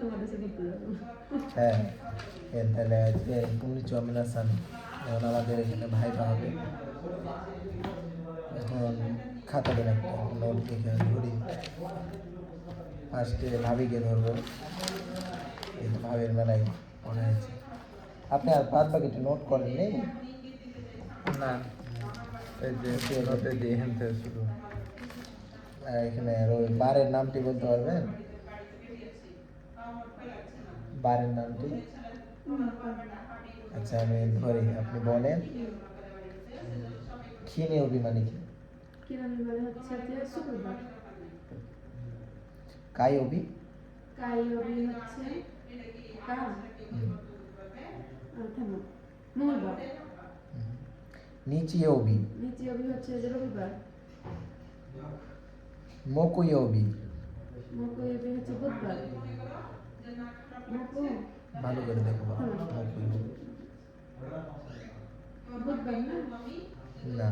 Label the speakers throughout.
Speaker 1: তোমাদের সাথে ঘুরতে যাবো।
Speaker 2: হ্যাঁ তাহলে আজকে তুমি চমিন হাসান এখন আমাদের এখানে ভাইবা হবে। এখন খাতা দেন একটা নোট লিখে ধরি। ফার্স্টে ভাবিকে ধরবো, এই তো ভাবের মেলায় মনে হয়েছে। আপনি আর বাদ বাকিটা নোট করেন নেই
Speaker 3: না, এই যে নোটে দিয়ে এখান থেকে শুরু।
Speaker 2: এখানে আর ওই বারের নামটি বলতে পারবেন? বারের নামটি? আচ্ছা আমি ধরি, আপনি বলেন। ক্ষীণে অভিমানী কি?
Speaker 1: কিরণী মানে হচ্ছে যে শুক্রবার।
Speaker 2: কাই অভি?
Speaker 1: কাইয়বি হচ্ছে কা থামো মঙ্গলবার।
Speaker 2: নিচি অভি?
Speaker 1: নিচয়বি হচ্ছে যে রবিবার।
Speaker 2: মকুই অভি?
Speaker 1: মকয়বি হচ্ছে বুধবার। মকু
Speaker 2: ভালো করে দেখো মকুই অভি।
Speaker 1: বুধবার না
Speaker 2: না।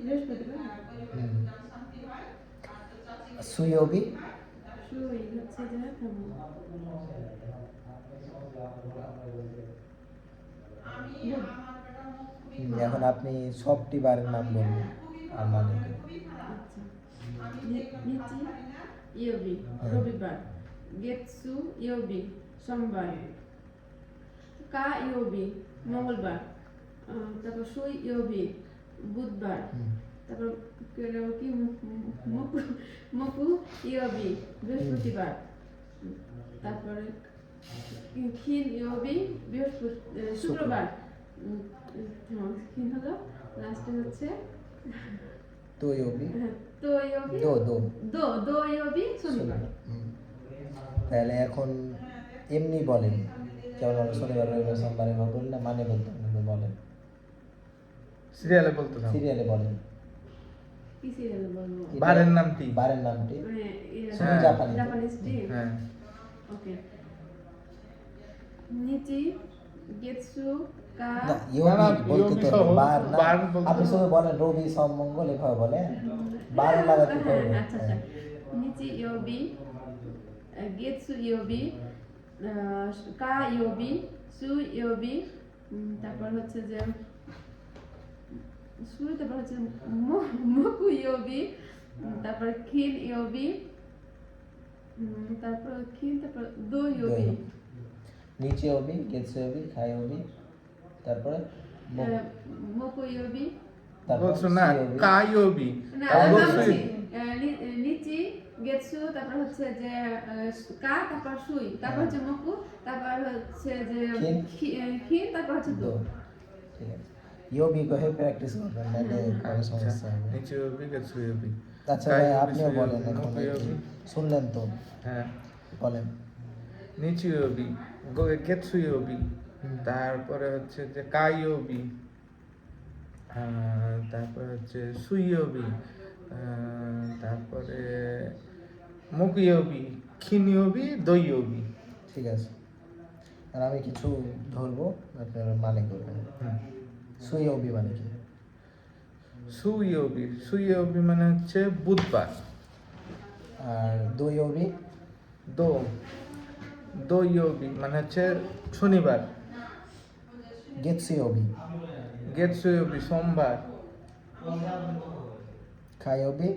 Speaker 1: বৃহস্পতিবার।
Speaker 2: সুই অভি?
Speaker 1: সুই হচ্ছে যে থামো
Speaker 2: এখন আপনি সবটি বারের নাম বলবেন আর মানে কি?
Speaker 1: আচ্ছা নিচি ইয়বি রবিবার। গেতসু ইয়বি সোমবার। কা ইয়বি মঙ্গলবার। তারপর সুই ইয়বি বুধবার। তারপর কি মকু মকু ইয়বি বৃহস্পতিবার। তারপরে ক্ষীণ ইয়বি শুক্রবার। ক্ষীণ হলো লাস্টে হচ্ছে
Speaker 2: তো অভি?
Speaker 1: তো ইয়বি দো ইয়বি শনিবার।
Speaker 2: তাহলে এখন এমনি বলেন, যেমন আমরা শনিবার রবিবার সোমবার এবার বলি না, মানে বলতে হবে, বলেন
Speaker 3: সিরিয়ালে বলতে থাকো।
Speaker 2: সিরিয়ালে বলেন।
Speaker 1: কি সিরিয়াল বলবো?
Speaker 3: বারের নামটি?
Speaker 2: বারের নামটি
Speaker 1: মানে
Speaker 2: শুধু জাপানি।
Speaker 1: Japanese tea.
Speaker 3: হ্যাঁ
Speaker 1: ওকে নিচি গেতসু কা
Speaker 2: না ইয়োবি বলতে তো
Speaker 3: সহ
Speaker 2: বার না,
Speaker 3: বার বলতে
Speaker 2: আপনি শুধু বলেন রবি সোম মঙ্গল এভাবে বলেন, বার লাগাতে হবে।
Speaker 1: আচ্ছা আচ্ছা নিচি ইয়োবি গেতসু ইয়োবি কা ইয়োবি সু ইয়োবি তারপর হচ্ছে যে সু তারপর হচ্ছে মকু ইয়োবি তারপর ক্ষীণ ইয়োবি তারপর ক্ষীণ তারপর দো ইয়োবি
Speaker 2: নিচে অভি, গেছে অভি, খাই অভি, তারপরে
Speaker 1: মকু ইয়োবি।
Speaker 3: বলছো না কাইওবি?
Speaker 1: না
Speaker 3: অবশ্যই
Speaker 1: নিচি গেতসু তারপর হচ্ছে যে কা তারপর সুই তারপর হচ্ছে মকু তারপর হচ্ছে যে ক্ষীণ তারপর হচ্ছে দো।
Speaker 2: ঠিক আছে ইয়োবি কহে প্র্যাকটিস করবেন নাহলে কোনো সমস্যা হবে।
Speaker 3: নিচে ওবি গেছে ওবি।
Speaker 2: আচ্ছা ভাই আপনিও বলেন এখন, শুনলেন তো?
Speaker 3: হ্যাঁ
Speaker 2: বলেন।
Speaker 3: নিচে ওবি গেছে ওবি, তারপরে হচ্ছে যে কাইওবি, তারপরে হচ্ছে সুইওবি, তারপরে মুকিওবি, খিনিওবি, দইওবি।
Speaker 2: ঠিক আছে আর আমি কিছু ধরবো, আপনারা মানে করবেন। সুই অভি মানে কি?
Speaker 3: সুইওবি সুইওবি মানে হচ্ছে বুধবার।
Speaker 2: আর দই অভি?
Speaker 3: দইওবি মানে হচ্ছে শনিবার।
Speaker 2: গেতসি অভি?
Speaker 3: গেটসুইওবি সোমবার।
Speaker 2: খাই অভি?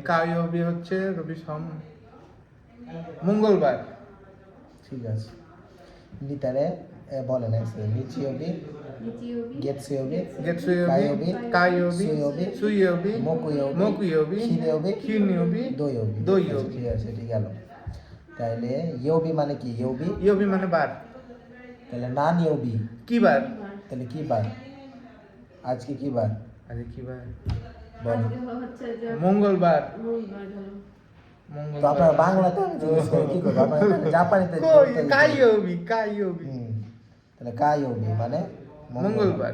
Speaker 3: কাইওবি হচ্ছে রবি মঙ্গলবার।
Speaker 2: ঠিক আছে নিতারে বলেন নিচি অভি,
Speaker 1: নিচিওবি
Speaker 2: গেতসি অভি,
Speaker 3: গেটসুইওবি, কাইওবি, সুইওবি, মকুইওবি, খিনিওবি, দইওবি।
Speaker 2: ঠিক আছে ঠিক গেল। তাহলে ইয়োবি মানে কি? ইয়োবি
Speaker 3: ইওবি মানে বার।
Speaker 2: তাহলে নান ইয়োবি
Speaker 3: কি বার?
Speaker 2: তাহলে কি বার? আজকে কি বার?
Speaker 3: আরে কি বার?
Speaker 2: বলেন।
Speaker 1: আজকে হচ্ছে যে
Speaker 3: মঙ্গলবার।
Speaker 1: মঙ্গলবার হলো।
Speaker 2: তো আপনারা বাংলাতে আমি জিজ্ঞেস করে কি করবো, আপনারা জাপানিতে
Speaker 3: কাইওবি
Speaker 2: তাহলে কাই অভি মানে
Speaker 3: মঙ্গলবার।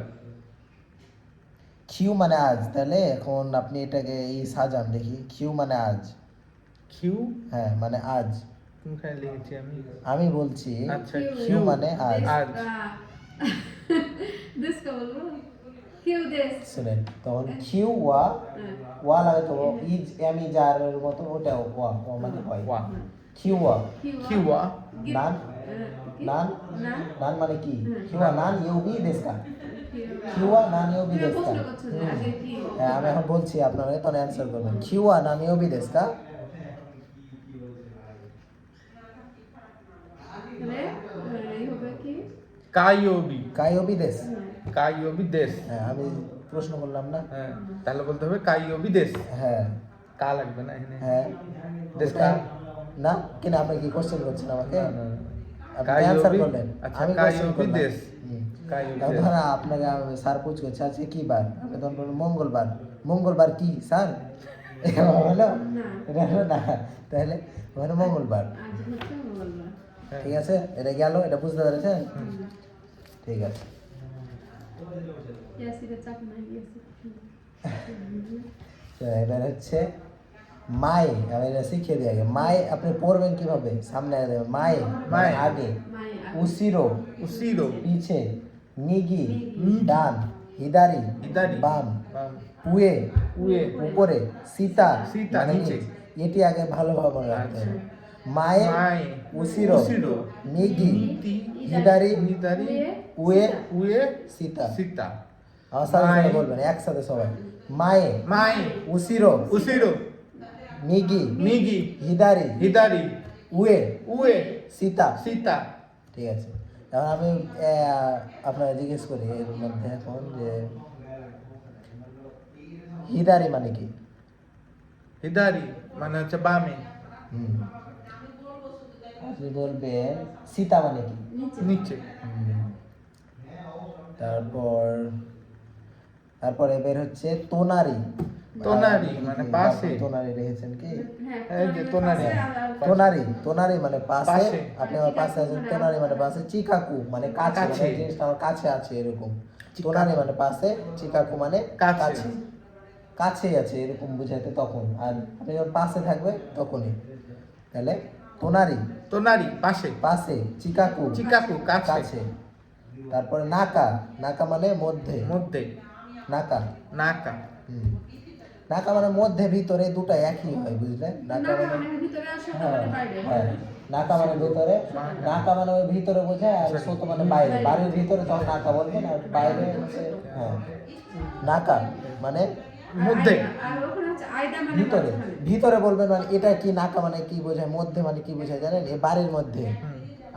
Speaker 2: কিউ মানে আজ, তাহলে এখন আপনি এটাকে এই সাজান দেখি। কিউ মানে আজ?
Speaker 3: কিউ
Speaker 2: হ্যাঁ মানে আজ।
Speaker 3: কোনখানে লিখেছি আমি?
Speaker 2: আমি বলছি
Speaker 3: আচ্ছা
Speaker 2: কিউ মানে আজ।
Speaker 3: আজ।
Speaker 1: দিস কা বলবো? কিউ দেশ
Speaker 2: শুনেন তখন কিউ ওয়া ওয়া লাগে তো ইজ এমি জারের মতো ওটা ওয়া ওয়া মানে হয়
Speaker 3: ওয়া
Speaker 2: কিউ ওয়া
Speaker 3: কিওয়া
Speaker 2: নান নান নান মানে কি কিউ ওয়া নান ইউবি দেশকা কিউ ওয়া নান ইউবি দেশকা
Speaker 1: প্রশ্ন করছো যে আগে কি
Speaker 2: হ্যাঁ আমি এখন বলছি আপনারা তখন অ্যানসার করবেন কিউ ওয়া নান ইউবি দেশকা
Speaker 1: তাহলে এই হবে কি
Speaker 3: কাইওবি
Speaker 2: কাইওবি দেশ
Speaker 3: কাইওবি দেশ
Speaker 2: হ্যাঁ আমি প্রশ্ন করলাম না
Speaker 3: হ্যাঁ তাহলে বলতে হবে কাইওবি দেশ
Speaker 2: হ্যাঁ
Speaker 3: কা লাগবে না এখানে
Speaker 2: হ্যাঁ
Speaker 3: দেশ কা
Speaker 2: না কেন আপনি কি কোশ্চেন করছেন আমাকে আপনি
Speaker 3: কাইওবি
Speaker 2: অ্যানসার করলেন
Speaker 3: আচ্ছা
Speaker 2: আমি কোশ্চেন
Speaker 3: কাইওবি
Speaker 2: করলাম
Speaker 3: দেশ কাইওবি
Speaker 2: এখন
Speaker 3: দেশ
Speaker 2: ধরেন আপনাকে স্যার পুছ করছে আজকে কি বার আপনি তখন বলবেন মঙ্গলবার মঙ্গলবার কি স্যার এটা হলো
Speaker 1: না
Speaker 2: এটা হলো না তাহলে ওখানে মঙ্গলবার
Speaker 1: আজ হচ্ছে মঙ্গলবার
Speaker 2: ঠিক আছে এটা গেল এটা বুঝতে পেরেছেন ঠিক আছে
Speaker 1: ইয়াসিরে চাপ নাই ইয়াসির
Speaker 2: তো এবার হচ্ছে মাই আমি এটা শিখিয়ে দিই আগে মাই আপনি পড়বেন কিভাবে সামনে আগে দেবেন মাই
Speaker 3: মাই।
Speaker 2: আগে
Speaker 1: মাই
Speaker 2: উসিরো
Speaker 3: উসিরো
Speaker 2: পিছে নিগি
Speaker 3: নিগি।
Speaker 2: ডান হিদারি
Speaker 3: ইদারি
Speaker 2: বাম
Speaker 3: বাম
Speaker 2: উয়ে
Speaker 3: উয়ে
Speaker 2: উপরে সীতা
Speaker 3: সীতা,
Speaker 2: মানে
Speaker 3: নিচে।
Speaker 2: এটি আগে ভালোভাবে মনে রাখতে হবে
Speaker 3: আচ্ছা।
Speaker 2: মায়ে
Speaker 3: মাই
Speaker 2: উসিরো
Speaker 3: উসিরো
Speaker 2: নিগি
Speaker 3: নীতি
Speaker 2: হিদারি
Speaker 3: নিদারি
Speaker 2: উয়ে
Speaker 3: উয়ে
Speaker 2: সীতা
Speaker 3: সীতা
Speaker 2: আমার সাথে
Speaker 3: মায়ে।
Speaker 2: সাথে বলবেন একসাথে সবাই মায়ে
Speaker 3: মাই
Speaker 2: উসিরো
Speaker 3: উসিরো
Speaker 2: নিগি
Speaker 3: নিগি
Speaker 2: হিদারি
Speaker 3: হিদারি
Speaker 2: উয়ে
Speaker 3: উয়ে
Speaker 2: সীতা
Speaker 3: সীতা
Speaker 2: ঠিক আছে এখন আমি আপনারা জিজ্ঞেস করি এর মধ্যে এখন যে হিদারি মানে কি
Speaker 3: হিদারি মানে হচ্ছে বামে
Speaker 2: হুম। আপনি বলবেন সীতা মানে কি
Speaker 1: নিচে
Speaker 3: নিচে
Speaker 2: হুম। তারপর তারপরে বের হচ্ছে তোনারি
Speaker 3: তোনারি মানে পাশে
Speaker 2: তোনারি রেখেছেন কি
Speaker 1: হ্যাঁ
Speaker 3: এই যে তোনারি।
Speaker 2: তোনারি তোনারি মানে পাশে
Speaker 3: পাশে।
Speaker 2: আপনি আমার পাশে আছেন তোনারি মানে পাশে চিকাকু মানে কাছে
Speaker 3: কাছে।
Speaker 2: মানে জিনিসটা আমার কাছে আছে এরকম তোনারি মানে পাশে চিকাকু মানে
Speaker 3: কাছে।
Speaker 2: কাছে কাছেই আছে এরকম বুঝাইতে তখন আর আপনি যখন পাশে থাকবে তখনই তাহলে তোনারি
Speaker 3: তোনারি পাশে
Speaker 2: পাশে চিকাকু
Speaker 3: চিকাকু কাছে
Speaker 2: কাছে তারপরে নাকা নাকা মানে মধ্যে
Speaker 3: মধ্যে
Speaker 2: নাকা
Speaker 3: নাকা
Speaker 2: হুম। নাকা মানে মধ্যে ভিতরে দুটো একই হয় বুঝলে নাকা
Speaker 1: নাকা
Speaker 2: মানে
Speaker 1: মানে ভিতরে আর সোটা
Speaker 2: হ্যাঁ,
Speaker 1: মানে বাইরে
Speaker 2: হ্যাঁ। নাকা মানে ভিতরে নাকা মানে ওই ভিতরে বোঝায় আর সোতো মানে বাইরে বাড়ির ভিতরে তখন নাকা বলবেন আর বাইরে হচ্ছে হ্যাঁ নাকা মানে
Speaker 3: মধ্যে
Speaker 1: আর ওখানে হচ্ছে আয়দা মানে
Speaker 2: ভিতরে
Speaker 1: মাঝখানে।
Speaker 2: ভিতরে বলবেন মানে এটা কি নাকা মানে কি বোঝায় মধ্যে মানে কি বোঝায় জানেন এ বাড়ির মধ্যে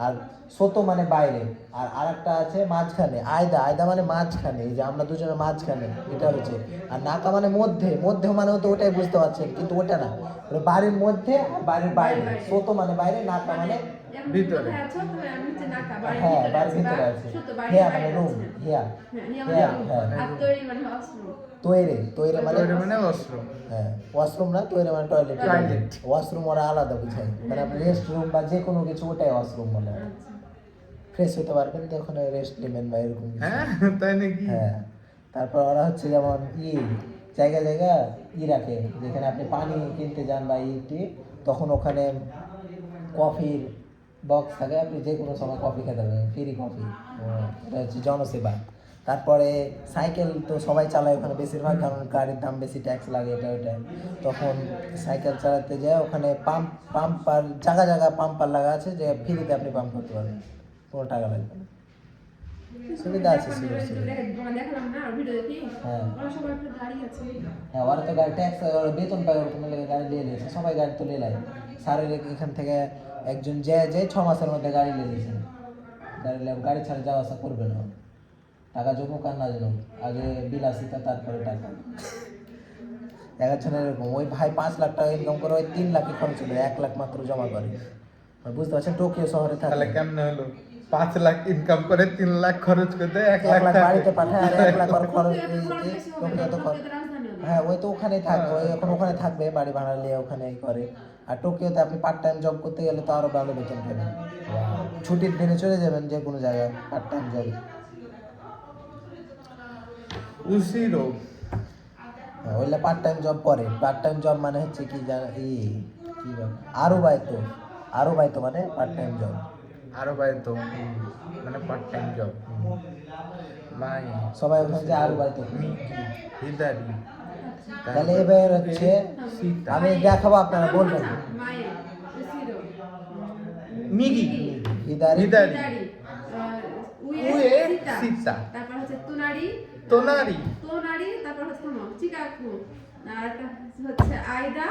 Speaker 2: আর সোতো মানে বাইরে আর আরেকটা আছে মাঝখানে আয়দা আয়দা মানে মাঝখানে এই যে আমরা দুজনের মাঝখানে এটা হচ্ছে আর নাকা মানে মধ্যে মধ্যে মানে তো ওটাই বুঝতে পারছেন কিন্তু ওটা না ওটা বাড়ির মধ্যে আর বাড়ির বাইরে সোতো মানে বাইরে নাকা মানে
Speaker 1: এমন
Speaker 3: ভিতরে।
Speaker 1: কোথায় আছো তবে আমি হচ্ছে নাকা বাড়ির
Speaker 2: হ্যাঁ
Speaker 1: ভিতরে
Speaker 2: বাড়ির
Speaker 1: আছি,
Speaker 2: ভিতরে
Speaker 1: বা
Speaker 2: আছে
Speaker 1: সুতো বাড়ির
Speaker 2: হিয়া
Speaker 1: বাইরে
Speaker 2: মানে রুম
Speaker 1: আছে।
Speaker 2: হিয়া
Speaker 1: হ্যাঁ, নিয়ম
Speaker 2: হ্যাঁ,
Speaker 1: রুম।
Speaker 2: হ্যাঁ।
Speaker 1: আর তৈরি মানে অস্ত্র।
Speaker 2: তৈরে তৈরে মানে
Speaker 3: তৈরি মানে অস্ত্র
Speaker 2: হ্যাঁ ওয়াশরুম না তৈরি মানে টয়লেট
Speaker 3: Toilet।
Speaker 2: ওয়াশরুম ওরা আলাদা বুঝায় মানে আপনি রেস্ট রুম বা যে কোনো কিছু ওটাই ওয়াশরুম বলে
Speaker 1: আচ্ছা।
Speaker 2: ফ্রেশ হতে পারবেন তো ওখানে রেস্ট নেবেন বা এরকম কিছু।
Speaker 3: হ্যাঁ তাই নাকি
Speaker 2: হ্যাঁ তারপর ওরা হচ্ছে যেমন জায়গা জায়গা রাখে যেখানে আপনি পানি কিনতে যান বা তখন ওখানে কফির বক্স থাকে আপনি যে কোনো সময় কফি খেতে পারেন ফ্রি কফি এটা হচ্ছে জনসেবা তারপরে সাইকেল তো সবাই চালায় ওখানে বেশিরভাগ কারণ গাড়ির দাম বেশি ট্যাক্স লাগে এটা ওটা তখন সাইকেল চালাতে যায় ওখানে পাম্পার জায়গা জায়গা পাম্পার লাগা আছে যে ফ্রিতে আপনি পাম্প করতে পারবেন কোনো টাকা লাগবে না সুবিধা আছে সুযোগ সুবিধা
Speaker 1: দেখালাম না ভিডিও দেখি
Speaker 2: হ্যাঁ
Speaker 1: ওরা সবাই একটু দাঁড়িয়ে আছে
Speaker 2: হ্যাঁ ওরা তো গাড়ি ট্যাক্স বেতন পায় ওরকম লেগে গাড়ি নিয়ে নিয়েছে সবাই গাড়ি তো নিয়ে নেয় স্যারের এখান থেকে একজন যে 6 মাসের মধ্যে গাড়ি নিয়ে নিয়েছেন গাড়ি ছাড়া যাওয়া আসা করবে না টাকা জমুক আর না জমুক আগে বিলাসিতা তারপরে টাকা একজনের এরকম ওই ভাই 5 লাখ টাকা ইনকাম করে ওই 3 লাখই খরচ করে 1 লাখ মাত্র জমা করে বুঝতে পারছেন টোকিও শহরে থাকে
Speaker 3: তাহলে কেমনে হলো 5 লাখ ইনকাম করে 3 লাখ খরচ করে দেয় 1
Speaker 2: 1 লাখ
Speaker 3: টাকা।
Speaker 2: বাড়িতে পাঠায় আর 1 লাখ আর খরচ
Speaker 1: টোকিও তো
Speaker 2: টোকিও তো
Speaker 1: রাজধানী হবে।
Speaker 2: হ্যাঁ ওই তো ওখানেই থাকবে ওই এখন ওখানে থাকবে বাড়ি ভাড়া নিয়ে ওখানেই করে আর টোকিওতে আপনি পার্ট টাইম জব করতে গেলে তো আরো ভালো বেতন পাবেন ছুটির দিনে চলে যাবেন যে কোনো জায়গায় পার্ট টাইম জব
Speaker 3: উসিরো
Speaker 2: ওইলা পার্ট টাইম জব করে পার্ট টাইম জব মানে হচ্ছে কি কি আরো বাইতো মানে পার্ট টাইম জব
Speaker 3: আরো ভাই তো মানে পার্ট টাইম জব মাই
Speaker 2: সবাই ওখানে যে আরো বাড়িতে
Speaker 3: মিকি হিদারি
Speaker 2: তাহলে এবার হচ্ছে
Speaker 3: সীতা
Speaker 2: আমি দেখাবো আপনারা বলবেন
Speaker 1: মায়ে উসিরো
Speaker 3: মিগি
Speaker 2: হিদারি
Speaker 3: হিদারি
Speaker 1: হিদারি উয়ে
Speaker 3: উয়ে
Speaker 1: সীতা
Speaker 3: সীতা
Speaker 1: তারপর হচ্ছে তুনারি
Speaker 3: তোনারি
Speaker 1: তোনারি তারপর হচ্ছে চিকাকু আর হচ্ছে আয়দা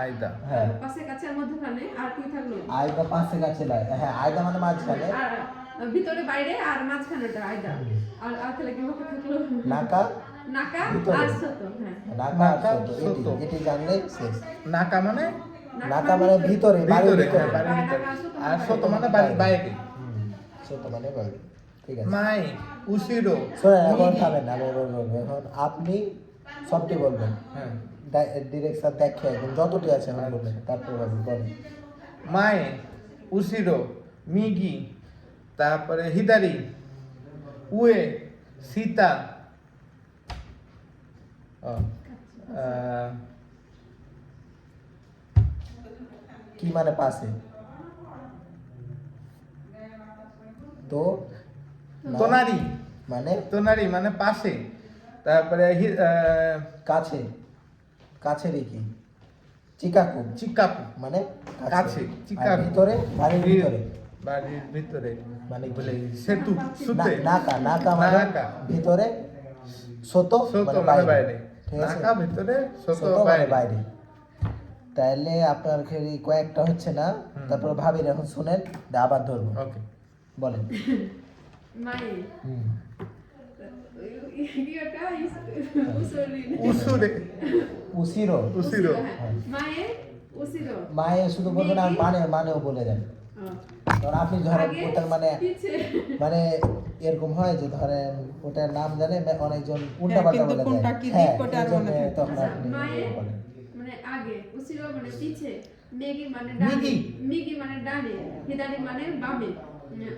Speaker 3: আয়দা
Speaker 2: হ্যাঁ
Speaker 1: পাশে কাছে মধ্যখানে আর কি থাকলো
Speaker 2: আয়দা পাশে কাছে লাগে হ্যাঁ আয়দা মানে মাঝখানে
Speaker 1: আর ভিতরে বাইরে আর মাঝখানেটা আয়দা আর আর তাহলে কি বাকি থাকলো
Speaker 2: নাকা
Speaker 1: নাকা
Speaker 2: ভিতরে।
Speaker 1: আর ছোট হ্যাঁ
Speaker 2: নাকা
Speaker 3: নাকা,
Speaker 2: ছোট,
Speaker 3: ছোট।
Speaker 2: এটি জানলে শেষ
Speaker 3: নাকা মানে
Speaker 2: নাকা মানে ভিতরে বাড়ির
Speaker 3: ভিতরে
Speaker 2: ভিতরে
Speaker 3: হ্যাঁ, বাড়ির ভিতরে আর ছোট মানে
Speaker 2: বাইরে।
Speaker 3: বাড়ির বাইরে
Speaker 2: ছোট মানে বাইরে ঠিক আছে
Speaker 3: মাই উসিরো
Speaker 2: শোনেন এখন
Speaker 3: মিগি।
Speaker 2: খাবেন না আমি এবার বলবো এখন আপনি সবটি বলবেন
Speaker 3: হ্যাঁ
Speaker 2: ডিরেকশন দেখে একদম যতটি আছে এখন বলবেন তারপর বলবেন
Speaker 3: মাই উসিরো মিগি তারপরে হিদারি উয়ে সীতা ও,
Speaker 2: কি মানে পাশে তো না,
Speaker 3: তোনারি
Speaker 2: মানে
Speaker 3: তোনারি মানে পাশে তারপরে
Speaker 2: কাছে কাছেরই কি চিকাকু
Speaker 3: চিকাকু
Speaker 2: মানে
Speaker 3: কাছে,
Speaker 2: আর
Speaker 3: চিকাকু।
Speaker 2: ভিতরে বাড়ির ভিতরে
Speaker 3: বাড়ির ভিতরে
Speaker 2: মানে কি?
Speaker 3: বলে সেতু সুতে
Speaker 2: নাকা নাকা মানে
Speaker 3: নাকা।
Speaker 2: ভিতরে সোতো
Speaker 3: ছোট
Speaker 2: মানে
Speaker 3: মানে
Speaker 2: বাইরে
Speaker 3: বাইরে
Speaker 2: ঠিক আছে
Speaker 3: নাকা ভিতরে ছোট
Speaker 2: সোতো মানে
Speaker 3: বাইরে
Speaker 2: বাইরে তাহলে আপনার খেলি কয়েকটা হচ্ছে না তারপর ভাবির এখন শুনেন দিয়ে আবার ধরবো
Speaker 3: ওকে
Speaker 2: বলেন
Speaker 1: মায়ে
Speaker 2: হুম।
Speaker 1: ইয়েটা উসুরি
Speaker 3: উসুরে
Speaker 2: উসিরো
Speaker 3: উসিরো
Speaker 1: মায়ে উসিরো
Speaker 2: মায়ে শুধু বলবেন আর মানেও বলে দেন কারণ আপনি ধরেন
Speaker 1: আগে
Speaker 2: ওটার মানে
Speaker 1: পিছে
Speaker 2: মানে এরকম হয় যে ধরেন ওটার নাম জানে অনেকজন উল্টা পাল্টা
Speaker 4: কিন্তু
Speaker 2: বলে
Speaker 4: কোনটা
Speaker 2: দেয়
Speaker 4: কি দিক
Speaker 2: হ্যাঁ
Speaker 4: ওটা আর
Speaker 2: এই জন্য
Speaker 4: মনে থাকে
Speaker 2: তখন
Speaker 1: না।
Speaker 2: আপনি
Speaker 1: মায়ে
Speaker 2: বলেন
Speaker 1: মানে আগে উসিরো মানে পিছে মেগি মানে
Speaker 3: মিগি।
Speaker 1: ডানে মিগি মানে ডানে হিদারি মানে বামে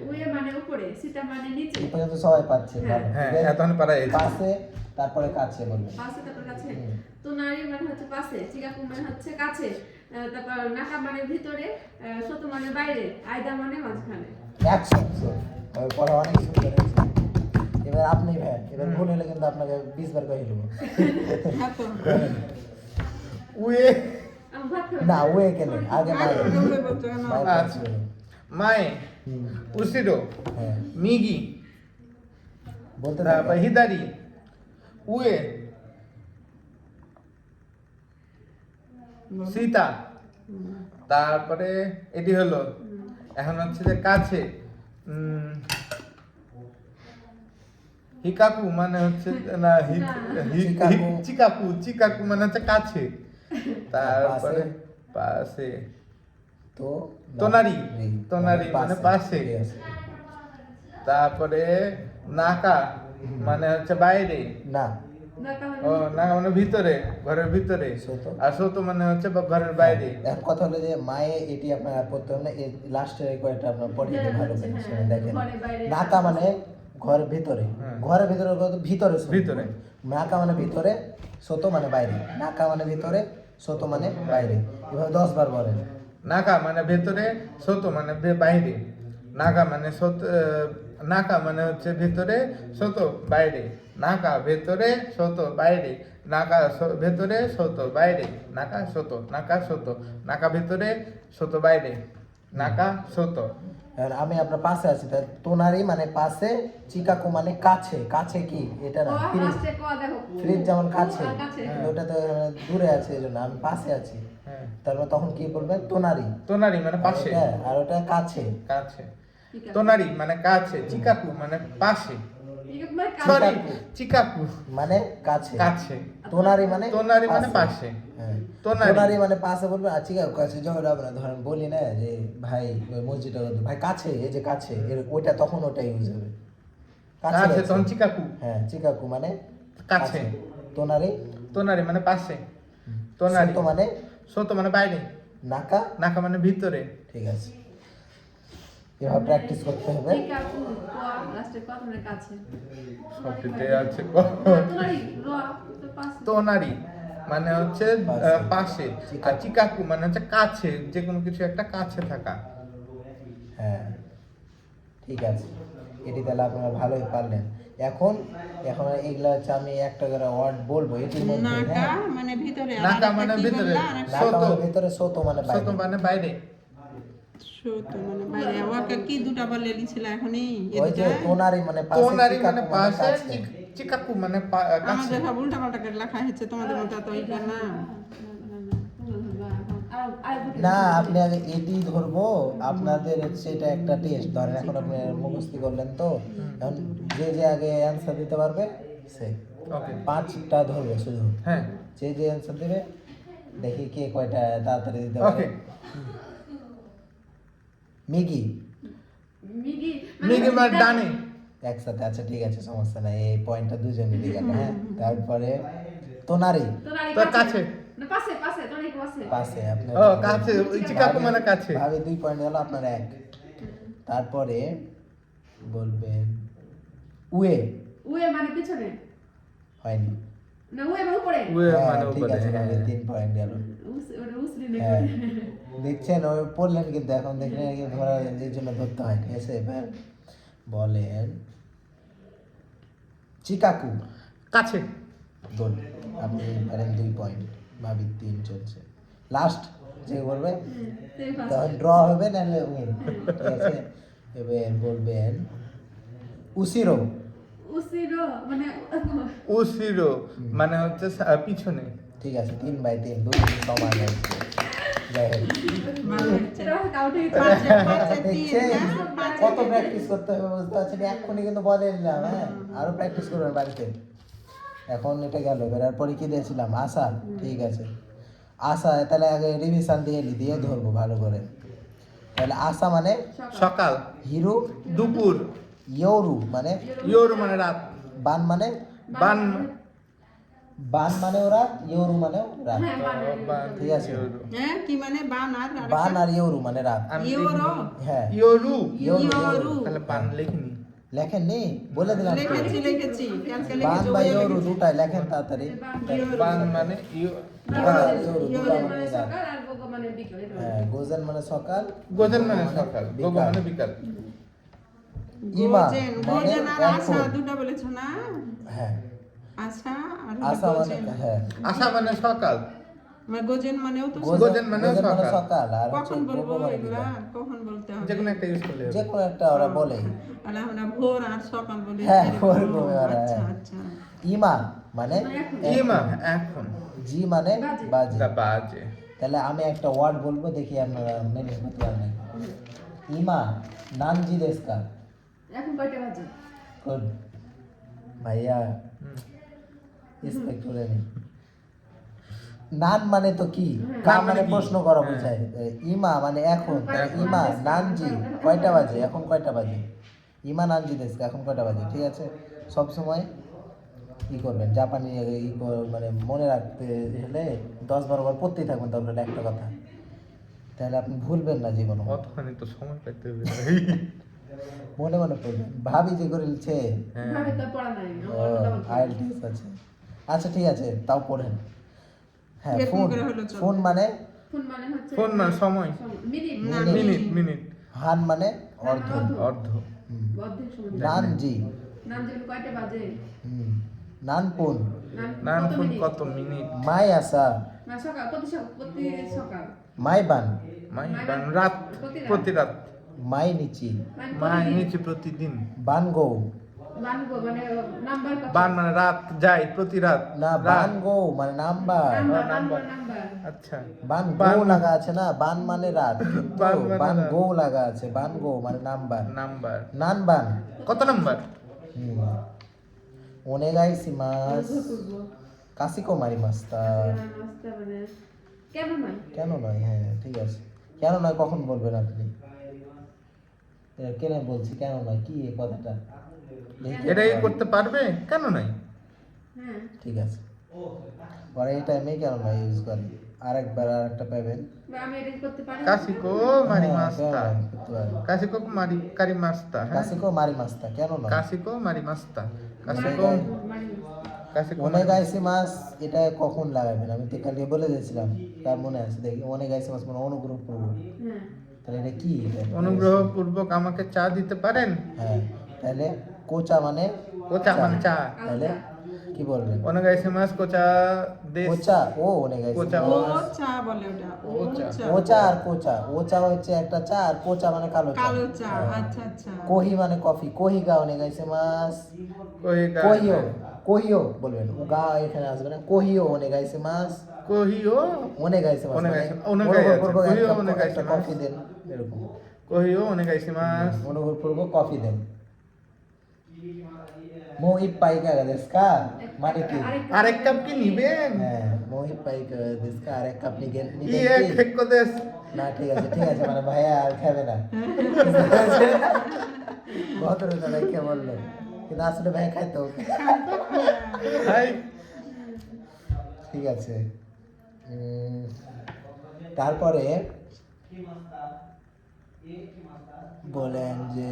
Speaker 1: উয়ে মানে উপরে সীতা মানে নিচে
Speaker 2: এই পর্যন্ত সবাই পাচ্ছে ভালো
Speaker 3: হ্যাঁ
Speaker 2: এবার
Speaker 3: এখন পারা এই
Speaker 2: পাশে তারপরে কাছে বলবেন
Speaker 1: পাশে তারপর কাছে
Speaker 2: হুম।
Speaker 1: তোনারি মানে হচ্ছে পাশে চিকাকু মানে হচ্ছে কাছে তারপর নাকা মানে ভিতরে সতো মানে বাইরে আয়দা মানে মাঝখানে
Speaker 2: 100 পরে অনেক সুন্দর হয়েছে এবার আপনি ভাই এবার ভুল হলে কিন্তু আপনাকে 20 বার কয়ে দেবো
Speaker 4: হ্যাঁ তো
Speaker 3: উয়ে
Speaker 1: আমি ভাত খাবো
Speaker 2: না ওয়ে কেন আগে
Speaker 4: আর
Speaker 2: মায়ের
Speaker 4: ওগুলো বলতে হবে না।
Speaker 2: মায়ের
Speaker 3: আচ্ছা।
Speaker 2: কাছে।
Speaker 3: মায়ে
Speaker 2: হুম,
Speaker 3: উসিরো
Speaker 2: হ্যাঁ
Speaker 3: মিগি
Speaker 2: বলতে
Speaker 3: তারপর
Speaker 2: থাকেন।
Speaker 3: হিদারি উয়ে সীতা তারপরে এটি হলো এখন হচ্ছে যে কাছে হিকাকু মানে হচ্ছে না
Speaker 2: চিকাকু।
Speaker 3: চিকাকু চিকাকু মানে হচ্ছে কাছে তারপরে পাশে
Speaker 2: তো
Speaker 3: তোনারি।
Speaker 2: রি,
Speaker 3: তোনারি মানে পাশে।
Speaker 2: ঠিক আছে।
Speaker 3: তারপরে নাকা মানে হচ্ছে বাইরে
Speaker 2: না
Speaker 1: নাকা মানে
Speaker 3: ও নাকা মানে ভিতরে ঘরের ভিতরে
Speaker 2: সোতো।
Speaker 3: আর সোতো মানে হচ্ছে ঘরের বাইরে
Speaker 2: এখন কথা হলো যে মায়ে এটি আপনার পড়তে হবে না লাস্টের কয়েকটা আপনার পড়ে দিতে ভালো করে
Speaker 1: হ্যাঁ,
Speaker 2: শুনে দেখেন
Speaker 1: ঘরে বাইরে।
Speaker 2: নাকা মানে ঘরের ভিতরে
Speaker 3: হ্যাঁ।
Speaker 2: ঘরের ভিতরে বলতে ভিতরে সোতো।
Speaker 3: ভিতরে।
Speaker 2: নাকা মানে ভিতরে সোতো মানে বাইরে নাকা মানে ভিতরে সোতো মানে বাইরে এভাবে 10 বার বলেন
Speaker 3: নাকা মানে ভেতরে সোতো মানে বাইরে নাকা মানে নাকা মানে হচ্ছে ভেতরে সোতো বাইরে নাকা ভেতরে সোতো বাইরে নাকা ভেতরে সোতো বাইরে নাকা সোতো নাকা সোতো নাকা ভেতরে সোতো বাইরে নাকা সোতো
Speaker 2: আর আমি আপনার পাশে আছি তাই তোনারি মানে পাশে চিকাকু মানে কাছে কাছে কি এটা না
Speaker 1: ক
Speaker 2: ফ্রিজ
Speaker 1: লাস্টে ক দেখো
Speaker 2: ফ্রিজ যেমন কাছে
Speaker 1: কাছে
Speaker 2: কিন্তু ওটা তো দূরে আছে এই জন্য আমি পাশে আছি
Speaker 3: হ্যাঁ
Speaker 2: তারপর তখন কি বলবেন তোনারি
Speaker 3: তোনারি মানে পাশে
Speaker 2: আর ওটা কাছে
Speaker 3: কাছে
Speaker 1: ঠিক আছে।
Speaker 3: তোনারি মানে কাছে চিকাকু মানে পাশে
Speaker 1: একবার
Speaker 3: সরি
Speaker 1: কাছে
Speaker 3: চিকাকু
Speaker 2: মানে কাছে
Speaker 3: কাছে
Speaker 2: তোনারি মানে
Speaker 3: তোনারি মানে পাশে
Speaker 2: হ্যাঁ
Speaker 3: তোনারি।
Speaker 2: তোনারি মানে পাশে বলবে আর চিকাকু কাছে যখন আমরা ধরেন বলি না যে ভাই ওই মসজিদটা ভাই কাছে এই যে কাছে ওইটা তখন ওটা ইউজ হবে
Speaker 3: কাছে
Speaker 2: আছে।
Speaker 3: তখন চিকাকু
Speaker 2: হ্যাঁ চিকাকু মানে
Speaker 3: কাছে।
Speaker 2: তোনারি
Speaker 3: তোনারি মানে পাশে তোনারি
Speaker 2: সোতো মানে
Speaker 3: সোতো মানে বাইরে
Speaker 2: নাকা
Speaker 3: নাকা মানে ভিতরে
Speaker 2: ঠিক আছে এভাবে প্র্যাকটিস করতে হবে
Speaker 1: চিকাকু ক লাস্টে ক মানে কাছে
Speaker 3: সবটিতে আছে
Speaker 1: তোনারি র তো পাশে
Speaker 3: তোনারি মানে হচ্ছে
Speaker 2: পাশে।
Speaker 3: পাশে আর চিকাকু মানে হচ্ছে কাছে যে কোনো কিছু একটা কাছে থাকা
Speaker 2: হ্যাঁ ঠিক আছে এটি তাহলে আপনারা ভালোই পারলেন। এখন এখন এগুলা হচ্ছে আমি একটা করে ওয়ার্ড বলবো এটির মধ্যে,
Speaker 4: নাকা
Speaker 2: হ্যাঁ?
Speaker 4: মানে ভিতরে, আর
Speaker 3: নাকা
Speaker 4: আরেকটা
Speaker 3: মানে
Speaker 4: কি
Speaker 3: ভিতরে।
Speaker 4: বললা? আরেকটা
Speaker 2: নাকা
Speaker 3: সোতো।
Speaker 2: মানে ভিতরে, সোতো মানে
Speaker 3: ছোট
Speaker 2: বাইরে।
Speaker 3: মানে বাইরে।
Speaker 4: সূত্র মানে বাইরে। ওকে কি দুটা বলে লিছিল এখনই
Speaker 2: ওই যে
Speaker 4: এদিকে?
Speaker 2: তোনারি মানে পাশে,
Speaker 3: তোনারি
Speaker 2: চিকাকু
Speaker 3: মানে
Speaker 2: মানে
Speaker 3: পাশে,
Speaker 2: কাছে।
Speaker 3: চিকাকু মানে কাছে।
Speaker 4: আমাদের সব উল্টা পাল্টা করে লেখা হয়েছে, তোমাদের মতো এত ইটা না।
Speaker 2: না আপনি আগে এটি ধরবো, আপনাদের হচ্ছে এটা একটা টেস্ট। ধরেন এখন আপনি মুখস্থি করলেন তো, এখন যে যে আগে অ্যান্সার দিতে পারবে সে
Speaker 3: ওকে
Speaker 2: 5টা ধরবে শুধু।
Speaker 3: হ্যাঁ
Speaker 2: যে যে অ্যান্সার দেবে দেখি কে কয়টা তাড়াতাড়ি দিতে পারে।
Speaker 3: ওকে।
Speaker 2: মিগি
Speaker 1: মিগি
Speaker 3: মিগি মানে ডানে।
Speaker 2: একসাথে, আচ্ছা ঠিক আছে, সমস্যা নাই, এই পয়েন্টটা দুজন মিলে গেল। হ্যাঁ, তারপরে তোনারি
Speaker 3: তোর কাছে।
Speaker 1: না পাশে পাশে তোর পাশে
Speaker 2: পাশে, আপনার
Speaker 3: ও কাছে, ওই চিকাকু মানে কাছে।
Speaker 2: ভাবে 2 পয়েন্ট গেল, আপনার 1। তারপরে বলবেন উয়ে,
Speaker 1: উয়ে মানে পিছনে
Speaker 2: হয়নি।
Speaker 1: না উয়ে মানে উপরে
Speaker 3: উয়ে
Speaker 2: হ্যাঁ,
Speaker 3: মানে
Speaker 2: ঠিক
Speaker 3: উপরে।
Speaker 2: আছে,
Speaker 3: হ্যাঁ।
Speaker 2: ভাবে 3 পয়েন্ট গেল।
Speaker 1: ওটা উসরি নে
Speaker 2: হ্যাঁ, দেখছেন ওই পড়লেন কিন্তু এখন দেখলেন কি ধরা এই জন্য ধরতে হয়, ঠিক আছে? এবার বলেন চিকাকু।
Speaker 3: কাছে।
Speaker 2: গুড, আপনি পারেন 2 পয়েন্ট, ভাবি 3 চলছে। লাস্ট যে বলবে
Speaker 1: সেই পাশে
Speaker 2: তখন ড্র হবে নাহলে উইন, ঠিক আছে? এবার বলবেন উসিরো।
Speaker 1: উসিরো মানে
Speaker 3: উসিরো মানে হচ্ছে পিছনে।
Speaker 2: ঠিক আছে, 3/3, 2 সমান হয়েছে। যাই হোক,
Speaker 4: ভালো হয়েছে।
Speaker 1: এটা কাউন্ট হয়ে
Speaker 4: পাঁচে পাঁচে তিন
Speaker 2: দেখছেন
Speaker 4: না? পাঁচে
Speaker 2: কত
Speaker 4: তিন।
Speaker 2: প্র্যাকটিস করতে হবে বুঝতে পারছেন? এক্ষুনি কিন্তু বলে নিলাম, হ্যাঁ আরো প্র্যাকটিস করবেন বাড়িতে। এখন এটা গেল, এবার পরে কি দিয়েছিলাম? আশা, ঠিক আছে। আশা তাহলে আগে রিভিশন দিয়ে ধরবো ভালো করে। তাহলে আশা মানে
Speaker 3: সকাল।
Speaker 2: হিরু,
Speaker 3: দুপুর।
Speaker 2: ইয়োরু মানে,
Speaker 3: ইয়োর মানে রাত।
Speaker 2: বান মানে,
Speaker 3: বান
Speaker 2: বান মানেও রাত, ইয়োরু মানেও রাত,
Speaker 1: হ্যাঁ মানে
Speaker 3: বান
Speaker 2: ঠিক আছে।
Speaker 3: ইয়োরু।
Speaker 4: হ্যাঁ কি মানে বান আর
Speaker 2: বান আর ইয়োরু মানে রাত।
Speaker 3: আমি
Speaker 4: ইয়োরো।
Speaker 3: লিখিনি।
Speaker 2: হ্যাঁ,
Speaker 3: ইয়োরু।
Speaker 4: ইয়োরু।
Speaker 3: তাহলে বান লিখিনি।
Speaker 2: লেখেননি? বলে দিলাম তো।
Speaker 4: লিখেছি কালকে
Speaker 2: বান
Speaker 4: লিখেছি,
Speaker 2: বা
Speaker 4: ওই
Speaker 2: ইয়োরু
Speaker 4: লিখেছি।
Speaker 2: দুটাই লেখেন তাড়াতাড়ি।
Speaker 3: বান মানে
Speaker 2: ইয়োরু দুটা
Speaker 1: মানে
Speaker 2: মানে রাত।
Speaker 1: সকাল আর গোগো মানে বিকেল এটা
Speaker 2: হ্যাঁ, গোজেন মানে সকাল,
Speaker 3: গোজেন মানে সকাল, গোগো
Speaker 2: বিকাল।
Speaker 3: মানে বিকাল।
Speaker 2: ইমা
Speaker 4: গোজেন,
Speaker 2: মানে
Speaker 4: গোজেন আর আশা
Speaker 2: এখন।
Speaker 4: দুটো বলেছো না?
Speaker 2: হ্যাঁ,
Speaker 4: আশা আর
Speaker 2: আশা মানে,
Speaker 4: গোজেন।
Speaker 2: হ্যাঁ
Speaker 3: আশা মানে সকাল।
Speaker 4: মানে গোজেন মানেও তো
Speaker 3: গোজেন মানেও
Speaker 2: গোজেন মানে
Speaker 3: সকাল।
Speaker 2: সকাল, আর হচ্ছে
Speaker 4: কখন বলবো
Speaker 2: গোগো মানে
Speaker 4: এগুলা?
Speaker 2: বিকাল।
Speaker 4: কখন বলতে হবে?
Speaker 3: যে কোনো একটা ইউজ করলে হবে।
Speaker 2: যে কোনো একটা ওরা বলে।
Speaker 4: তাহলে আমরা ভোর আর সকাল বলি।
Speaker 2: হ্যাঁ,
Speaker 4: এরকম।
Speaker 2: ভোর বলে ওরা,
Speaker 4: আচ্ছা
Speaker 2: হ্যাঁ।
Speaker 4: আচ্ছা।
Speaker 2: ইমা মানে
Speaker 3: ইমা এখন।
Speaker 2: জি মানে বাজে।
Speaker 3: দা বাজে।
Speaker 2: তাহলে আমি একটা ওয়ার্ড বলবো, দেখি আপনারা মেনে করতে পারবেন। ইমা নানজি দেশকা।
Speaker 1: এখন কয়টা বাজে
Speaker 2: গুড ভাইয়া, রেসপেক্ট করে নিন। নান মানে তো কি, কা
Speaker 3: নান মানে
Speaker 2: মানে
Speaker 3: কি?
Speaker 2: প্রশ্ন করা
Speaker 3: হ্যাঁ।
Speaker 2: বোঝায়। ইমা মানে এখন, তাহলে ইমা নানজি কয়টা বাজে, এখন কয়টা বাজে? ইমা নানজি দেশকা, এখন কয়টা বাজে, ঠিক আছে? সব সময় কি করবেন, জাপানি মানে মনে রাখতে হলে 10-12 বার পড়তেই থাকবেন, দরকার একটা কথা, তাহলে আপনি ভুলবেন না জীবনে।
Speaker 3: কতখানি তো সময় পেতে হবে।
Speaker 2: মনে মনে পড়বেন। ভাবি যে করেছে
Speaker 3: হ্যাঁ।
Speaker 1: ভাবে তো পড়া নাই আমার
Speaker 2: আইএলটিএস আছে। আচ্ছা ঠিক আছে, তাও পড়েন। হ্যাঁ,
Speaker 4: এরকম
Speaker 2: ফোন,
Speaker 4: করে হলো চলবে।
Speaker 2: ফোন মানে
Speaker 1: ফোন মানে হচ্ছে
Speaker 3: ফোন মানে সময়।
Speaker 1: মিনিট
Speaker 4: না,
Speaker 3: মিনিট মিনিট।
Speaker 2: হান মানে অর্ধ।
Speaker 3: অর্ধ।
Speaker 2: হুম।
Speaker 1: অর্ধেক সময়
Speaker 2: নানজি,
Speaker 1: নাম যেন কয়টা বাজে
Speaker 2: হুম। নানপুন,
Speaker 3: নান
Speaker 1: কত
Speaker 3: ফোন
Speaker 1: মিনিট?
Speaker 3: কত মিনিট।
Speaker 2: মাই আসা,
Speaker 1: না সকাল প্রতি সকাল
Speaker 2: মাই বান,
Speaker 3: মাই বান রাত। প্রতি রাত।
Speaker 2: মাই নিচি,
Speaker 3: মাই নিচে প্রতিদিন।
Speaker 2: বান গো,
Speaker 1: বানগো মানে নাম্বার কত
Speaker 3: বান মানে রাত যায়, প্রতি রাত।
Speaker 2: না
Speaker 3: রাত।
Speaker 2: বান গো মানে নাম্বার।
Speaker 1: Number
Speaker 3: number.
Speaker 1: নাম্বার
Speaker 3: আচ্ছা।
Speaker 2: বান
Speaker 3: বান
Speaker 2: গো লাগা আছে না, বান মানে রাত, কিন্তু
Speaker 3: বান মানে
Speaker 2: বান
Speaker 3: রাত।
Speaker 2: গো লাগা আছে, বান গো মানে নাম্বার।
Speaker 3: নাম্বার।
Speaker 2: নান বান,
Speaker 3: কত নাম্বার?
Speaker 2: ওনেগাই সিমাস
Speaker 1: করবো
Speaker 2: কাশিকো মারি মাস্তা।
Speaker 1: নাস্তা মানে কেন নয়
Speaker 2: কেন নয়? হ্যাঁ ঠিক আছে, কেন নয় কখন বলবেন আপনি? কেন বলছি কেন নয়, কি এই কথাটা? দেখি
Speaker 3: এটাই
Speaker 2: একবার।
Speaker 3: করতে পারবে? কেন নাই?
Speaker 1: হ্যাঁ
Speaker 2: ঠিক আছে, পরে এই টাইমে কেন নয় ইউজ করেন। আরেকবার আরেকটা পাবেন।
Speaker 1: বা আমি এটা করতে পারি
Speaker 3: কাশিকো মারি
Speaker 2: হ্যাঁ,
Speaker 3: মাস্তা।
Speaker 2: কেন নয়, করতে পারেন।
Speaker 3: কাশিকো মারি কারি মাস্তা। হ্যাঁ।
Speaker 2: কাশিকো মারি মাস্তা, কেন নয়?
Speaker 3: কাশিকো মারি মাস্তা। কাশিকো কাশিকো মারি
Speaker 2: ওনেগাইসি মাস, এটা কখন লাগাবেন? আমি তো কালকে বলে দিয়েছিলাম, তার মনে আছে? দেখি, ওনেগাইসি মাস মানে অনুগ্রহ পূর্বক।
Speaker 1: হ্যাঁ
Speaker 2: তাহলে এটা কি?
Speaker 3: অনুগ্রহ পূর্বক আমাকে চা দিতে পারেন?
Speaker 2: হ্যাঁ, তাহলে কোচা মানে
Speaker 3: কোচা মানে চা
Speaker 2: তাহলে কি বলবেন
Speaker 3: ওনেগাইসিমাস কোচা দেশ
Speaker 2: কোচা ও ওনেগাইসিমাস
Speaker 3: কোচা
Speaker 4: ও চা বলে ওটা ও
Speaker 3: ওচা।
Speaker 4: চা
Speaker 2: ওচা আর কোচা ওচা হচ্ছে একটা চা আর কোচা মানে কালো চা
Speaker 4: কালো চা আচ্ছা আচ্ছা
Speaker 2: কোহি মানে কফি কোহি গা ওনেগাইসিমাস
Speaker 3: কোহিগা
Speaker 2: কোহিও কোহিও বলবেন গা এখানে আসবে না কোহিও ওনেগাইসিমাস
Speaker 3: কোহিও
Speaker 2: ওনেগাইসিমাস মানে
Speaker 3: ওনেগাইসিমাস কোহিও
Speaker 2: একটা
Speaker 3: ওনেগাইসিমাস
Speaker 2: কফি দেন এরকম
Speaker 3: কোহিও ওনেগাইসিমাস
Speaker 2: অনুগ্রহপূর্বক কফি দেন মো ইপ্পাই কাগা দেস্কা মানে কি
Speaker 3: আরেক কাপ কি নিবেন
Speaker 2: হ্যাঁ মো ইপ্পাই কাগা দেস্কা আরেক কাপ নিবেন
Speaker 3: কি এক ফেক্কো দেশ
Speaker 2: না ঠিক আছে মানে ভাইয়া আর খাবে না ভদ্রতা দেখে বললো কিন্তু আসলে ভাই খাইতো
Speaker 3: হাই
Speaker 2: ঠিক আছে তারপরে বলেন যে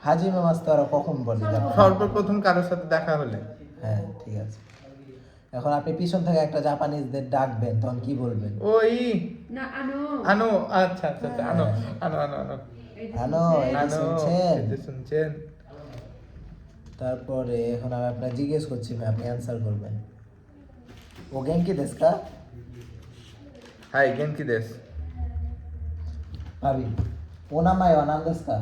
Speaker 2: হাজিমে মাস্তারা কখন বলে দেখো।
Speaker 3: সর্বপ্রথম কারোর সাথে দেখা হলে
Speaker 2: হ্যাঁ ঠিক আছে এখন আপনি পিছন থেকে একটা জাপানিজদের ডাকবেন তখন কি বলবেন
Speaker 3: ওই
Speaker 1: না আনো
Speaker 3: আনো আচ্ছা আচ্ছা আচ্ছা, আনো আনো আনো আনো
Speaker 2: আনো এটা
Speaker 3: আনো
Speaker 2: শুনছেন
Speaker 3: এই যে শুনছেন
Speaker 2: তারপরে এখন আমি আপনার জিজ্ঞেস করছি ভাই আপনি অ্যান্সার করবেন ও গেঙ্কি দেশকা
Speaker 3: হাই গেনকি দেশ
Speaker 2: ভাবি ও নামায় নাম দেশকা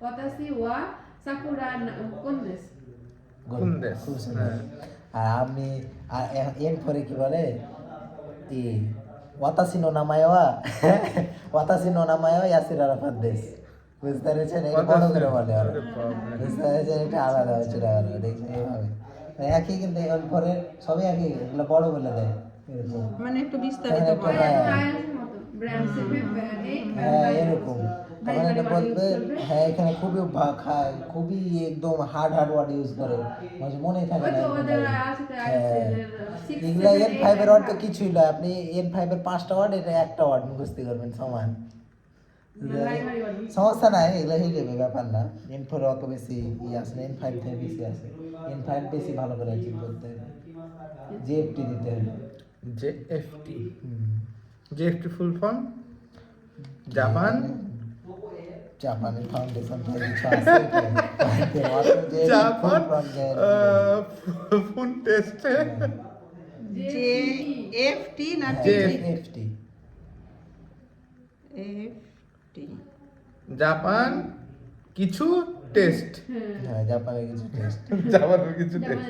Speaker 1: ওতাসি ওয়া সাকুরা কোন দেশ
Speaker 3: কোন দেশ?
Speaker 2: খুব সুন্দর।
Speaker 3: হ্যাঁ।
Speaker 2: আর আপনি আর এরপরে কি বলে ই ওয়াতাসি নো নামায়ওয়া ওয়াতাসি নো নামায়ওয়া ইয়াসির আরাফাত দেশ বুঝতে পেরেছেন এটা বড় করে বলে ওরা।
Speaker 3: আরে বাপরে।
Speaker 2: বুঝতে পেরেছেন এটা আলাদা হচ্ছে আলাদা দেখছেন এইভাবে মানে একই কিন্তু এর পরে সবই একই এগুলো বড় বলে দেয় এরকম
Speaker 4: মানে একটু বিস্তারিত
Speaker 2: হ্যাঁ,
Speaker 4: বলে
Speaker 2: হ্যাঁ।
Speaker 1: ব্র্যান্ডের মতো ব্র্যান্ড
Speaker 2: হ্যাঁ এরকম তখন এটা বলবে হ্যাঁ এখানে খুবই খায় খুবই একদম হার্ড ওয়ার্ড ইউজ করে মাঝে মনেই থাকে না হ্যাঁ এগুলা N5 এর অর্থ কিছুই না আপনি N5 এর 5টা ওয়ার্ড এটা একটা ওয়ার্ড মুখস্থ করবেন সমান সমস্যা নাই এগুলো হয়ে যাবে ব্যাপার না N4 অত বেশি আছে না N5 থেকে বেশি আছে N5 বেশি ভালো করে অ্যাচিভ করতে হবে জিএফটি দিতে হবে
Speaker 3: JFT JFT full form Japan
Speaker 2: জাপানের ফাউন্ডেশন থেকে কিছু আছে
Speaker 3: জাপান ফুল টেস্ট
Speaker 4: যে এফটি না
Speaker 2: জিএফটি
Speaker 4: এফটি
Speaker 3: জাপান কিছু টেস্ট
Speaker 2: হ্যাঁ জাপানের কিছু টেস্ট
Speaker 3: জাপানের কিছু টেস্ট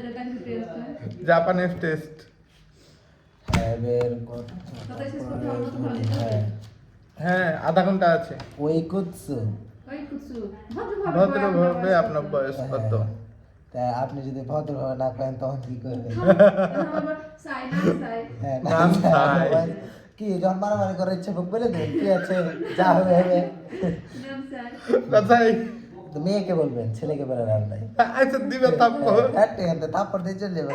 Speaker 3: জাপানের টেস্ট
Speaker 2: হ্যাভের হ্যাঁ
Speaker 3: হ্যাঁ আধা ঘন্টা আছে
Speaker 2: ওইকুৎসু
Speaker 3: ভদ্রভাবে আপনার বয়স কত
Speaker 2: তা আপনি যদি ভদ্রভাবে না করেন তখন কি করবেন হ্যাঁ,
Speaker 3: নাম চাই।
Speaker 2: কি যখন মারামারি করার ইচ্ছে হোক বলে দেন কি আছে যা হবে হবে
Speaker 3: কথাই
Speaker 2: তো মেয়েকে বলবেন ছেলেকে বলার আর নাই
Speaker 3: আচ্ছা দিবে তাপ্পর
Speaker 2: তারপর দিয়ে চলে যাবে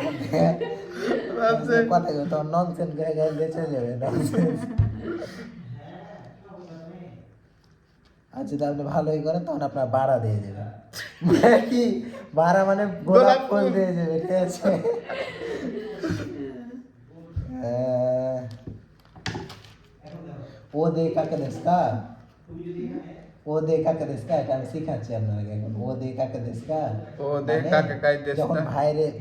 Speaker 3: আচ্ছা
Speaker 2: কথা তখন ননসেন্স গায়ে গায়ে দিয়ে চলে যাবে nonsense। আর যদি আপনি ভালোই করেন তখন আপনার ভাড়া দিয়ে দেবেন মানে কি ভাড়া মানে গোলাপ ফুল দিয়ে দেবে ঠিক আছে ও দে কাকে দেশকা ও দে কাকে দেশকা এটা আমি শিখাচ্ছি আপনাকে এখন ও দে কাকে দেশকা
Speaker 3: ও দে কাকে কাই দেশকা?
Speaker 2: যখন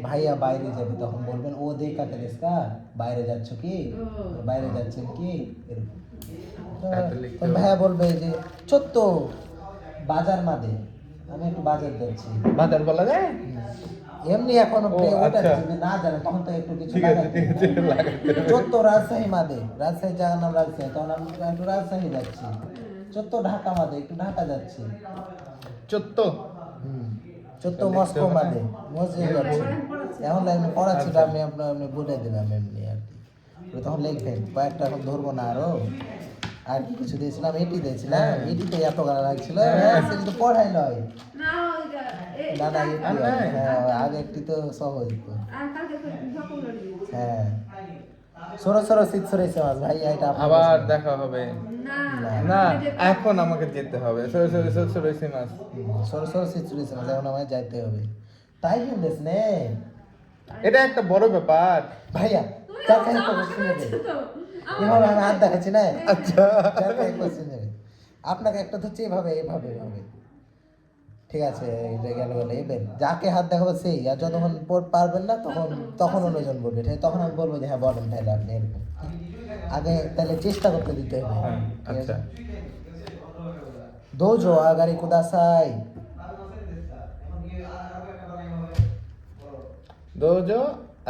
Speaker 2: ভাইয়া বাইরে যাবে তখন বলবেন ও দে কাকে দেশকা বাইরে যাচ্ছ কি বাইরে যাচ্ছেন কি এরকম
Speaker 3: হাতে লিখতে
Speaker 2: তো
Speaker 3: হবে।
Speaker 2: ভাইয়া বলবে যে ছোট্ট বাজার মাদে আমি একটু বাজার যাচ্ছি
Speaker 3: বাজার বলা যায়
Speaker 2: এমনি এখনো
Speaker 3: ও,
Speaker 2: ওটা
Speaker 3: আচ্ছা।
Speaker 2: যদি না জানে তখন তো একটু কিছু
Speaker 3: ঠিক আছে
Speaker 2: লাগাতে
Speaker 3: ঠিক আছে
Speaker 2: হবে।
Speaker 3: লাগাতে হবে।
Speaker 2: ছোট্ট রাজশাহী মাদে রাজশাহী জায়গার নাম রাজশাহী তখন আমি একটু রাজশাহী যাচ্ছি ছোট্ট ঢাকা মাদে একটু ঢাকা যাচ্ছি
Speaker 3: চোদ্দ
Speaker 2: ছোট্ট
Speaker 3: লিখতে
Speaker 2: মস্কো
Speaker 3: হবে না?
Speaker 2: মাদে মসজিদ যাচ্ছি এখন আমি পড়াচ্ছি
Speaker 3: আচ্ছা।
Speaker 2: আমি আপনি বলে দিলাম এমনি আর কি তো তখন লিখবেন কয়েকটা এখন ধরবো না আরো আর কি কিছু দিয়েছিলাম এটি দিয়েছিলাম
Speaker 3: হ্যাঁ।
Speaker 2: এটিতে এত গালা লাগছিল
Speaker 3: হ্যাঁ।
Speaker 2: কিন্তু পড়াই নয় না না এটি
Speaker 3: আর নাই?
Speaker 2: হ্যাঁ আগে একটি তো সহজ তো হ্যাঁ সরো সরো শীত সরেছে মাছ ভাই এটা আপনার
Speaker 3: আবার
Speaker 2: পছন্দ।
Speaker 3: দেখা হবে না এখন আমাকে যেতে হবে সরে সরে সরে সরে সে মাস
Speaker 2: সরো সরো শীত সরেছে মাছ এখন আমায় যাইতে হবে তাই হিন্দেস নে
Speaker 3: এটা একটা বড় ব্যাপার
Speaker 2: ভাইয়া চার খাই কোশ্চেন নেবে এভাবে আমি হাত দেখাচ্ছি না
Speaker 3: আচ্ছা
Speaker 2: চার খাই কোশ্চেন নেবে আপনাকে একটা হচ্ছে এভাবে এভাবে এভাবে, ঠিক আছে? এটা গেল গেল। এবার যাকে হাত দেখাবো সেই, আর যতক্ষণ পারবেন না তখন তখন অন্যজন বলবে, ঠিক আছে? তখন আমি বলবো যে হ্যাঁ বলেন তাহলে আপনি এরকম। আগে তাহলে চেষ্টা করতে দিতে হবে।
Speaker 3: হ্যাঁ,
Speaker 2: ঠিক আছে?
Speaker 3: আচ্ছা।
Speaker 2: দোজো আগারি কুদাসাই।
Speaker 3: দোজো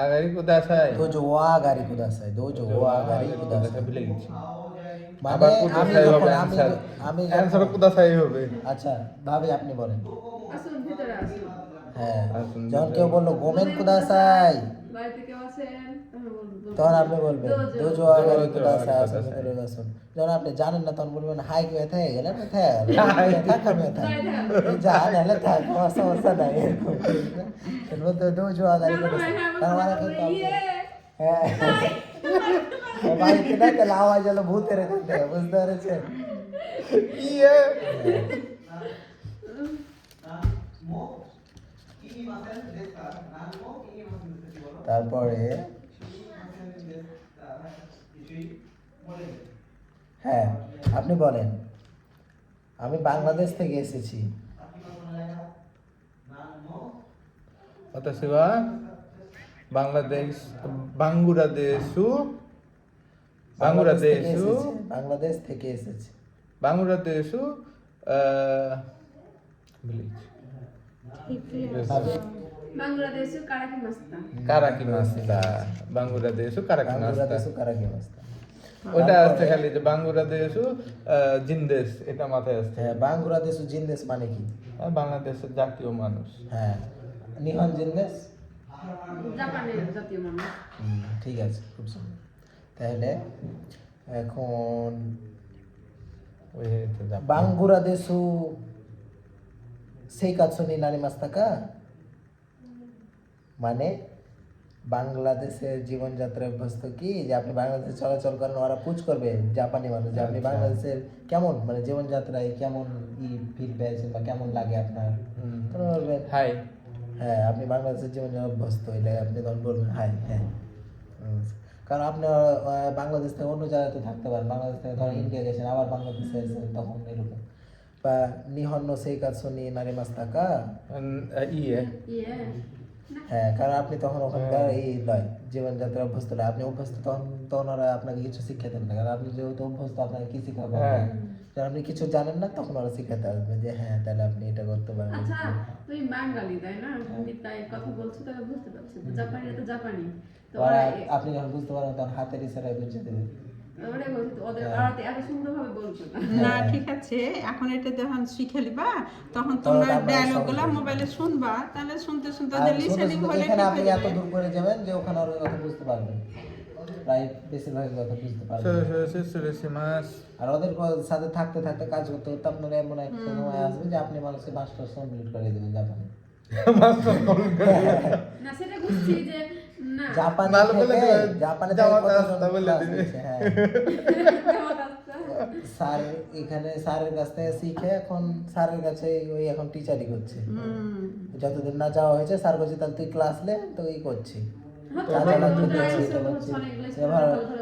Speaker 3: আগারি কুদাসাই।
Speaker 2: দোজো ওয়া গারি কুদাসাই। দোজো ওয়া গারি কুদাসাই।
Speaker 3: ভুলে গেছি।
Speaker 2: মানে
Speaker 3: আবার
Speaker 2: আমি
Speaker 3: কুদাসাই হবে
Speaker 2: যখন
Speaker 3: অ্যানসার।
Speaker 2: আমি
Speaker 3: অ্যানসার কুদাসাই হবে।
Speaker 2: আচ্ছা ভাবি আপনি বলেন।
Speaker 1: আসুন ভিতরে আসুন।
Speaker 2: হ্যাঁ,
Speaker 3: আসুন
Speaker 2: যখন
Speaker 3: ভিতরে।
Speaker 2: কেউ বললো গোমেন কুদাসাই,
Speaker 1: বাড়িতে কেউ আছেন তখন বলবো।
Speaker 2: তখন আপনি বলবেন
Speaker 1: দোজো।
Speaker 2: দোজো আগারি
Speaker 3: দোজো
Speaker 2: কুদাসাই,
Speaker 3: আগারি
Speaker 2: আসুন
Speaker 3: কুদাসাই।
Speaker 2: ভিতরে আসুন। যখন আপনি জানেন না তখন বলবেন হাই কোথায় গেলেন, কোথায় থাক আমি থাক যা নাহলে থাক, আমার সমস্যা নাই এরকম। বলতে দোজো আগারি কুদাসাই, তার মানে কিন্তু আপনি হ্যাঁ বাড়িতে না তাহলে আওয়াজ হলো ভূতের এখান থেকে, বুঝতে পেরেছেন?
Speaker 3: ইয়ে।
Speaker 2: তারপরে হ্যাঁ আপনি বলেন আমি বাংলাদেশ থেকে এসেছি।
Speaker 3: 私はবাংলাদেশ বাংলাদেশু বাংলাদেশু
Speaker 2: বাংলাদেশ থেকে এসেছি।
Speaker 3: বাংলাদেশু ভিলেজ
Speaker 1: বাংলাদেশে কারাকি মাস্তা।
Speaker 3: কারাকি মাস্তা বাংলাদেশু কারাকি মাস্তা
Speaker 2: বাংলাদেশ কারাকি মাস্তা।
Speaker 3: ওটা আসছে খালি যে বাংলাদেশু জিন্দেশ, এটা মাথায় আসছে।
Speaker 2: হ্যাঁ বাংলাদেশ জিন্দেশ মানে কি?
Speaker 3: আর বাংলাদেশের জাতীয় মানুষ।
Speaker 2: হ্যাঁ নিহন জিন্দেশ।
Speaker 1: জাপানের জাতীয় মানুষ।
Speaker 2: ঠিক আছে, খুব সুন্দর। তাহলে এখন
Speaker 3: ওই তো জাপান।
Speaker 2: বাংলাদেশু সেই কাছনি নারী মাস্তাকা মানে বাংলাদেশের জীবনযাত্রা অভ্যস্ত কি যে আপনি বাংলাদেশে চলাচল করেন, ওরা পুজ করবে জাপানি মানুষ যে আপনি বাংলাদেশের কেমন মানে জীবনযাত্রায় কেমন ফিল পেয়েছেন বা কেমন লাগে আপনার, তখন বলবেন
Speaker 3: হাই।
Speaker 2: হ্যাঁ আপনি বাংলাদেশের জীবনে অভ্যস্ত হইলে আপনি তখন বলবেন হাই হ্যাঁ। কারণ আপনি বাংলাদেশ থেকে অন্য জায়গাতে থাকতে পারেন, বাংলাদেশ থেকে ধরেন ইন্ডিয়া গেছেন আবার বাংলাদেশে এসেছেন তখন এরকম। বা নিহন্ন সেই কাছনি নারী মাস্তাকা
Speaker 3: ইয়ে
Speaker 1: ইয়ে
Speaker 2: হ্যাঁ, কারণ আপনি তখন ওখানকার এই নয় জীবনযাত্রা অভ্যস্ত নয়, আপনি অভ্যস্ত তখন তখন ওরা আপনাকে কিছু শিক্ষাতে না, কারণ আপনি যেহেতু অভ্যস্ত আপনাকে কি শিখাবে?
Speaker 3: হ্যাঁ।
Speaker 2: যখন আপনি কিছু জানেন না তখন ওরা শিখাতে আসবে যে হ্যাঁ তাহলে আপনি এটা করতে পারেন।
Speaker 1: আচ্ছা তুমি বাঙালি তাই না? তুমি তাই কথা বলছো তাহলে বুঝতে পারছি। জাপানিরা তো জাপানি। তো
Speaker 2: ওরা
Speaker 1: ওরা
Speaker 2: আপনি যখন বুঝতে পারেন তখন হাতের ইশারায় বুঝিয়ে দেবে।
Speaker 1: ওরা বলছে তো ওদের ওরা তো এত সুন্দরভাবে বলছো না।
Speaker 4: না ঠিক আছে, এখন এটা যখন শিখে নিবা তখন
Speaker 2: তখন
Speaker 4: তোমরা
Speaker 2: আমরা
Speaker 4: ডায়লগ গুলো
Speaker 2: সহজে
Speaker 4: মোবাইলে শুনবা, তাহলে শুনতে শুনতে
Speaker 2: আর
Speaker 4: ওদের
Speaker 2: শুধু
Speaker 4: লিসেনিং
Speaker 2: শুধু
Speaker 4: হলে
Speaker 2: এখানে
Speaker 4: ঠিক
Speaker 2: আপনি
Speaker 4: হয়ে
Speaker 2: এত
Speaker 4: যাবে।
Speaker 2: দূর করে যাবেন যে ওখানে ওরা কথা বুঝতে পারবেন, প্রায় বেশিরভাগ কথা বুঝতে পারবেন।
Speaker 3: মাস
Speaker 2: আর ওদের সাথে থাকতে থাকতে কাজ করতে করতে আপনার এমন এক সময় আসবে যে আপনি মানুষকে মাস্টার্স কমপ্লিট করে দেবেন জাপানে।
Speaker 1: না সেটা বুঝছি যে না
Speaker 2: জাপানে
Speaker 3: ভালো বলে
Speaker 2: থেকে
Speaker 3: দেবেন,
Speaker 2: জাপানে
Speaker 3: জামাত
Speaker 2: থেকে
Speaker 3: আসতে
Speaker 2: কতজন
Speaker 3: বলে
Speaker 2: class
Speaker 3: দিবে।
Speaker 2: নিচ্ছে, হ্যাঁ। স্যার এখানে স্যারের কাছ থেকে শিখে এখন স্যারের কাছে ওই এখন টিচারই করছে। যতদিন না যাওয়া হয়েছে স্যার করছে তাহলে তুই ক্লাস নে তো এই করছি।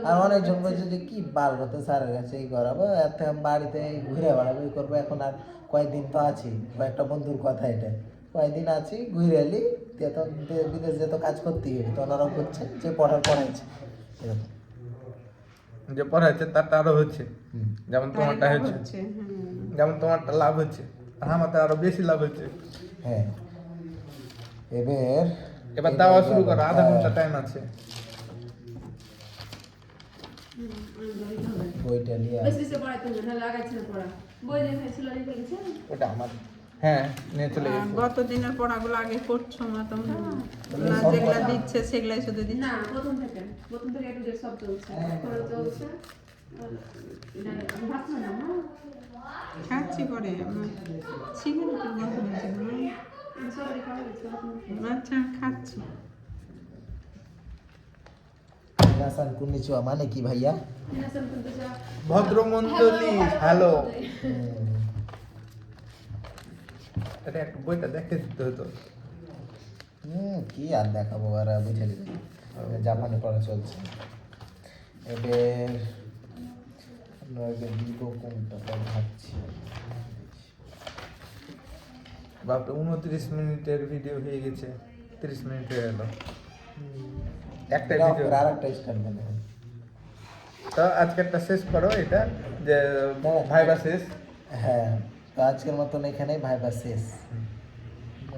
Speaker 2: আর অনেকজন বলছে যে কি বাল হতো স্যারের কাছে এই করাবো, এর থেকে বাড়িতে ঘুরে বেড়াবো এই করবো। এখন আর কয়েকদিন তো আছি, কয়েকটা বন্ধুর কথা এটা, কয়েকদিন আছি ঘুরে এলি তখন বিদেশ যেত কাজ করতেই হবে, তখন ওরাও করছে যে পড়াইছে এরকম।
Speaker 3: যে পড়াচ্ছে তারটা আরো হচ্ছে, যেমন তোমারটা
Speaker 4: তাই
Speaker 3: হচ্ছে,
Speaker 4: হচ্ছে,
Speaker 3: যেমন তোমারটা লাভ হচ্ছে আর আমাদের আরো বেশি লাভ হচ্ছে।
Speaker 2: হ্যাঁ
Speaker 3: এবার দেওয়া শুরু করো, আধা ঘন্টা টাইম আছে।
Speaker 2: বইটা নিয়ে
Speaker 1: বেশি বেশি পড়াইতে হবে তাহলে আগাচ্ছে না পড়া। বই দেখাইছিল লিখে গেছে।
Speaker 3: ওটা আমার হ্যাঁ নিয়ে চলে
Speaker 4: আর
Speaker 3: গেছে।
Speaker 4: গত দিনের পড়াগুলো আগে করছো না তোমরা? না যেগুলা দিচ্ছে সেগুলাই শুধু দিচ্ছে?
Speaker 1: না প্রথম থেকে একটু যে সব চলছে পড়া চলছে। ভাত না না
Speaker 4: খাচ্ছি করে আমার সিগারেটের গন্ধ হচ্ছে না?
Speaker 1: সবারই খাওয়া গেছে।
Speaker 4: আচ্ছা খাচ্ছি।
Speaker 2: মিনাসান কুনিচিওয়া মানে কি ভাইয়া?
Speaker 1: মিনাসান কিন্তু যা
Speaker 3: ভদ্রমন্ডলী হ্যালো। এটা একটা বইটা দেখে দিতে হতো।
Speaker 2: কি আর দেখাবো, আর বুঝে দিবে জাপানে পড়া চলছে। এবার নয়কে দিব কোনটা তাই ভাবছি।
Speaker 3: বাপরে 29 মিনিটের ভিডিও হয়ে গেছে, 30 মিনিট হয়ে গেল একটা
Speaker 2: এটা
Speaker 3: ভিডিও।
Speaker 2: আর একটা স্টার্ট মানে
Speaker 3: তো আজকেরটা শেষ করো, এটা যে
Speaker 2: না,
Speaker 3: ভাইবা শেষ।
Speaker 2: হ্যাঁ, তো আজকের মতন এখানেই ভাইবা শেষ।